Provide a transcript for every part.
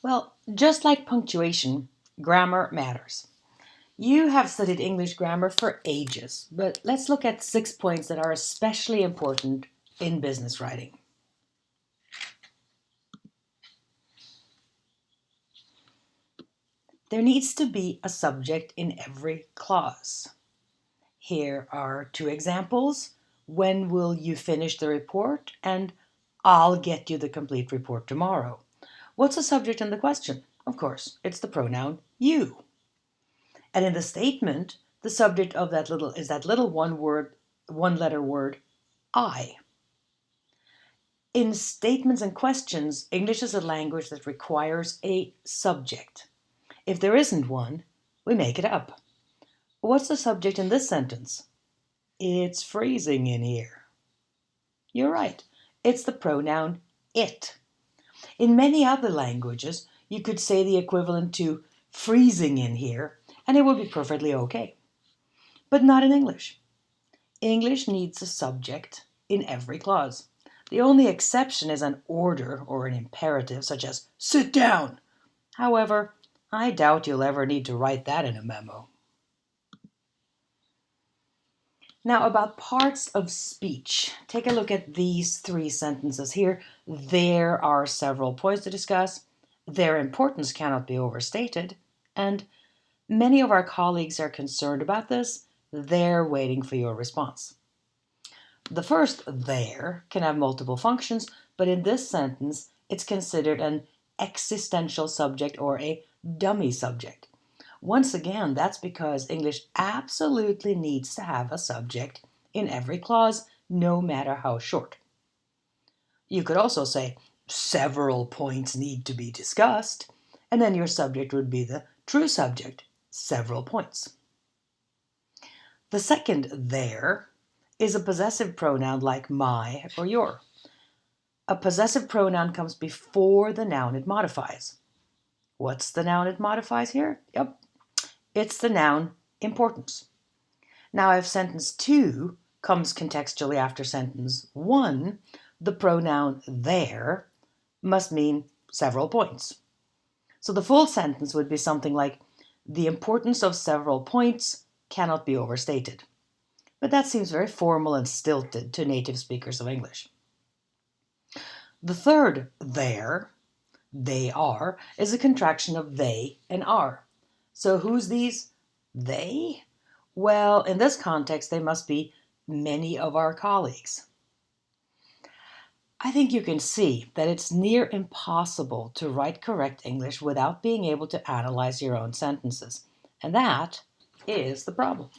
Well, just like punctuation, grammar matters. You have studied English grammar for ages, but let's look at 6 points that are especially important in business writing. There needs to be a subject in every clause. Here are two examples. When will you finish the report? And I'll get you the complete report tomorrow. What's the subject in the question? Of course, it's the pronoun you. And in the statement, the subject of that little one letter word, I. In statements and questions, English is a language that requires a subject. If there isn't one, we make it up. What's the subject in this sentence? It's freezing in here. You're right. It's the pronoun it. In many other languages, you could say the equivalent to freezing in here, and it would be perfectly okay. But not in English. English needs a subject in every clause. The only exception is an order or an imperative, such as sit down. However, I doubt you'll ever need to write that in a memo. Now, about parts of speech. Take a look at these 3 sentences here. There are several points to discuss. Their importance cannot be overstated. And many of our colleagues are concerned about this. They're waiting for your response. The first there can have multiple functions, but in this sentence, it's considered an existential subject or a dummy subject. Once again, that's because English absolutely needs to have a subject in every clause, no matter how short. You could also say, several points need to be discussed, and then your subject would be the true subject, several points. The second there is a possessive pronoun like my or your. A possessive pronoun comes before the noun it modifies. What's the noun it modifies here? Yep, it's the noun importance. Now, if sentence 2 comes contextually after sentence 1, the pronoun there must mean several points. So the full sentence would be something like, the importance of several points cannot be overstated. But that seems very formal and stilted to native speakers of English. The third there, they are, is a contraction of they and are. So who's these they? Well, in this context, they must be many of our colleagues. I think you can see that it's near impossible to write correct English without being able to analyze your own sentences. And that is the problem.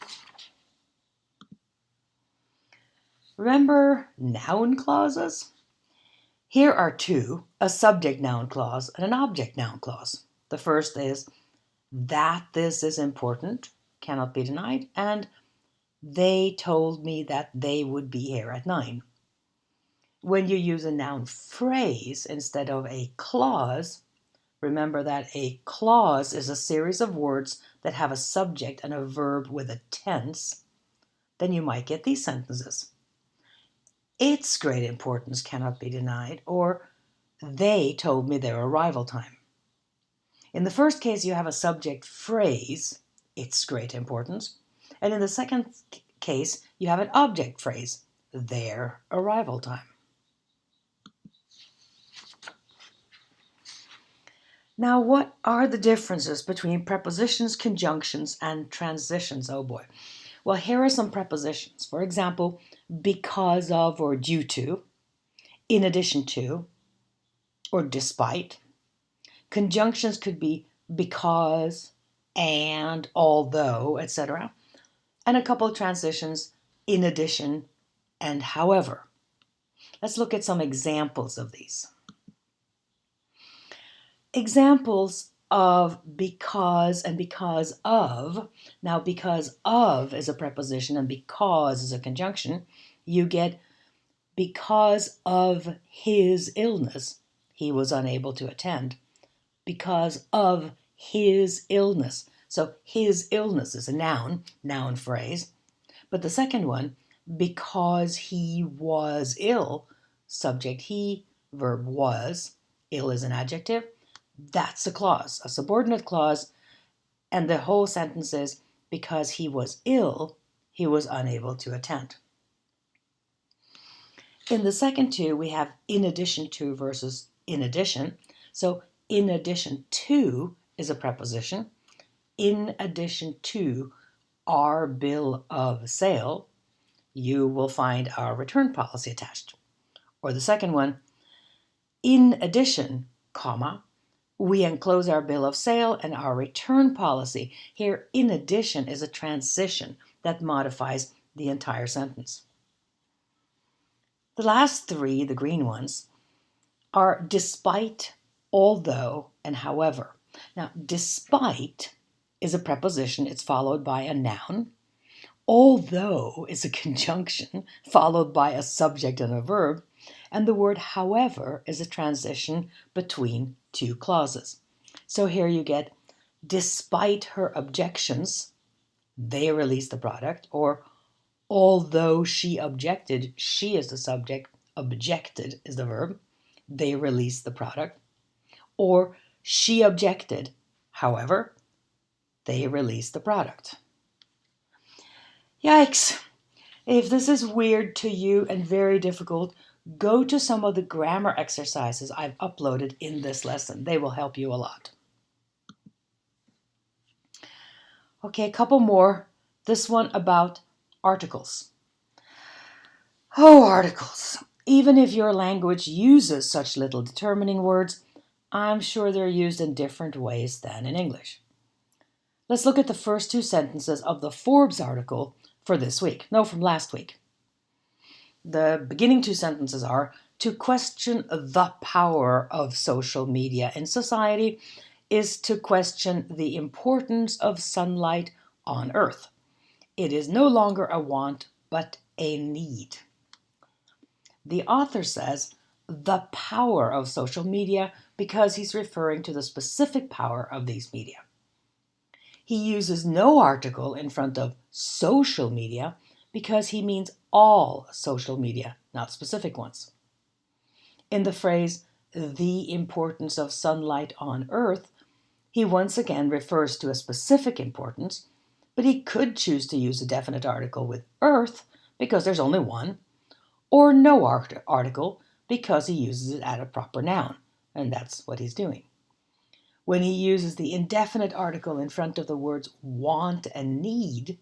Remember noun clauses? Here are 2, a subject noun clause and an object noun clause. The first is that this is important, cannot be denied, and they told me that they would be here at 9. When you use a noun phrase instead of a clause, remember that a clause is a series of words that have a subject and a verb with a tense, then you might get these sentences. Its great importance cannot be denied, or they told me their arrival time. In the first case, you have a subject phrase, its great importance, and in the second case, you have an object phrase, their arrival time. Now, what are the differences between prepositions, conjunctions, and transitions? Oh boy. Well, here are some prepositions. For example, because of or due to, in addition to, or despite. Conjunctions could be because, and, although, etc. And a couple of transitions, in addition, and however. Let's look at some examples of these. Examples of because and because of. Now, because of is a preposition and because is a conjunction. You get because of his illness, he was unable to attend. Because of his illness. So his illness is a noun phrase. But the second one, because he was ill, subject he, verb was, ill is an adjective. That's a clause, a subordinate clause, and the whole sentence is because he was ill, he was unable to attend. In the second two, we have in addition to versus in addition. So in addition to is a preposition. In addition to our bill of sale, you will find our return policy attached. Or the second one, in addition, comma, we enclose our bill of sale and our return policy. Here, in addition is a transition that modifies the entire sentence. The last three, the green ones, are despite, although, and however. Now, despite is a preposition. It's followed by a noun. Although is a conjunction followed by a subject and a verb. And the word however is a transition between two clauses. So here you get, despite her objections, they released the product, or although she objected, she is the subject, objected is the verb, they released the product, or she objected, however, they released the product. Yikes! If this is weird to you and very difficult, go to some of the grammar exercises I've uploaded in this lesson. They will help you a lot. Okay, a couple more. This one about articles. Oh, articles. Even if your language uses such little determining words, I'm sure they're used in different ways than in English. Let's look at the first two sentences of the Forbes article for this week. No, from last week. The beginning two sentences are, to question the power of social media in society is to question the importance of sunlight on Earth. It is no longer a want, but a need. The author says the power of social media because he's referring to the specific power of these media. He uses no article in front of social media because he means all social media, not specific ones. In the phrase, the importance of sunlight on Earth, he once again refers to a specific importance, but he could choose to use a definite article with Earth because there's only one, or no article because he uses it at a proper noun, and that's what he's doing. When he uses the indefinite article in front of the words want and need,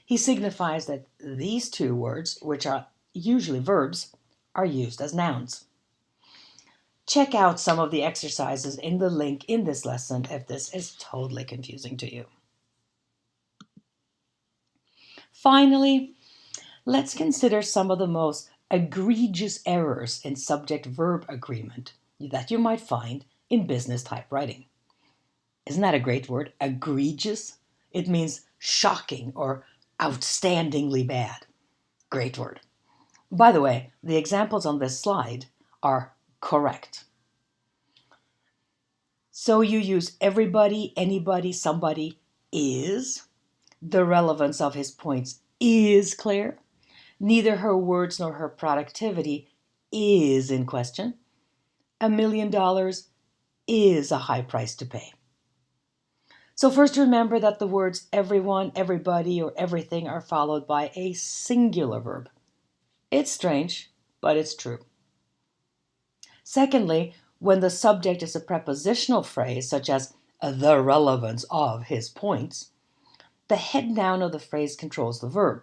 he signifies that these two words, which are usually verbs, are used as nouns. Check out some of the exercises in the link in this lesson if this is totally confusing to you. Finally, let's consider some of the most egregious errors in subject-verb agreement that you might find in business typewriting. Isn't that a great word? Egregious? It means shocking or outstandingly bad. Great word. By the way, the examples on this slide are correct. So you use everybody, anybody, somebody is. The relevance of his points is clear. Neither her words nor her productivity is in question. $1 million is a high price to pay. So first remember that the words everyone, everybody, or everything are followed by a singular verb. It's strange, but it's true. Secondly, when the subject is a prepositional phrase, such as the relevance of his points, the head noun of the phrase controls the verb,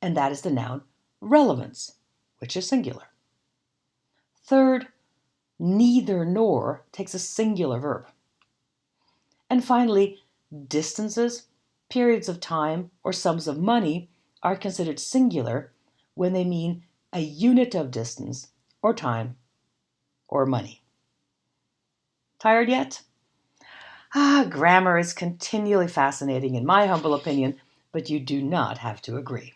and that is the noun relevance, which is singular. Third, neither nor takes a singular verb. And finally, distances, periods of time, or sums of money are considered singular when they mean a unit of distance or time or money. Tired yet? Grammar is continually fascinating in my humble opinion, but you do not have to agree.